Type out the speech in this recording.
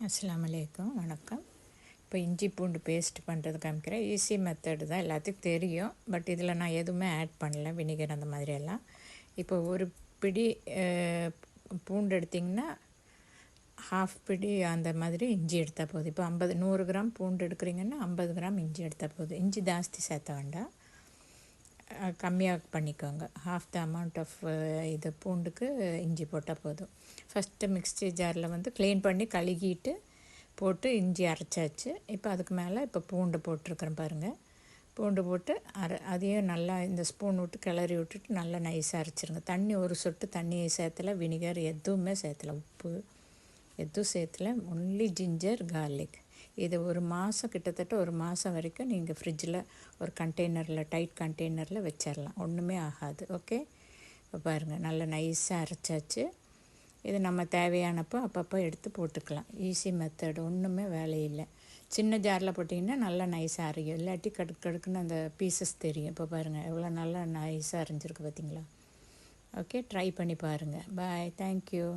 அஸ்ஸலாமு அலைக்கும், வணக்கம். இப்போ இஞ்சி பூண்டு பேஸ்ட் பண்ணுறது காமிக்கிறேன். ஈஸி மெத்தடு தான், எல்லாத்துக்கும் தெரியும். பட் இதில் நான் எதுவுமே ஆட் பண்ணல, வினிகர் அந்த மாதிரியெல்லாம். இப்போ ஒரு பிடி பூண்டு எடுத்திங்கன்னா ஹாஃப் பிடி அந்த மாதிரி இஞ்சி எடுத்தால் போதும். இப்போ 100 கிராம் பூண்டு எடுக்கிறீங்கன்னா 50 கிராம் இஞ்சி எடுத்தால் போதும். இஞ்சி ஜாஸ்தி சேர்த்த வேண்டாம், கம்மியாக பண்ணிக்கோங்க. ஹாஃப் த அமௌண்ட் ஆஃப் இது பூண்டுக்கு இஞ்சி போட்டால் போதும். ஃபஸ்ட்டு மிக்ஸி ஜாரில் க்ளீன் பண்ணி கழுகிட்டு போட்டு இஞ்சி அரைச்சாச்சு. இப்போ அதுக்கு மேலே இப்போ பூண்டு போட்டிருக்கிறேன் பாருங்கள். பூண்டு போட்டு அதையும் நல்லா இந்த ஸ்பூன் விட்டு கிளறி விட்டுட்டு நல்லா நைஸாக அரைச்சிருங்க. தண்ணி ஒரு சொட்டு தண்ணியை சேர்த்தல, வினிகர் எதுவுமே சேர்த்தல, உப்பு எதுவும் சேர்த்தல. Only ginger garlic. இது கிட்டத்தட்ட ஒரு மாதம் வரைக்கும் நீங்கள் ஃப்ரிட்ஜில் ஒரு கண்டெய்னரில், டைட் கண்டெய்னரில் வச்சிடலாம், ஒன்றுமே ஆகாது. ஓகே, இப்போ பாருங்கள் நல்லா நைஸாக அரைச்சாச்சு. இது நம்ம தேவையானப்போ அப்பப்போ எடுத்து போட்டுக்கலாம். ஈஸி மெத்தட், ஒன்றுமே வேலையில்லை. சின்ன ஜாரில் போட்டிங்கன்னா நல்லா நைஸாக அரையும், இல்லாட்டி கடுக்குன்னு அந்த பீசஸ் தெரியும். இப்போ பாருங்கள் எவ்வளோ நல்லா நைஸாக அரைஞ்சிருக்கு பார்த்தீங்களா. ஓகே, ட்ரை பண்ணி பாருங்கள். பாய், தேங்க்யூ.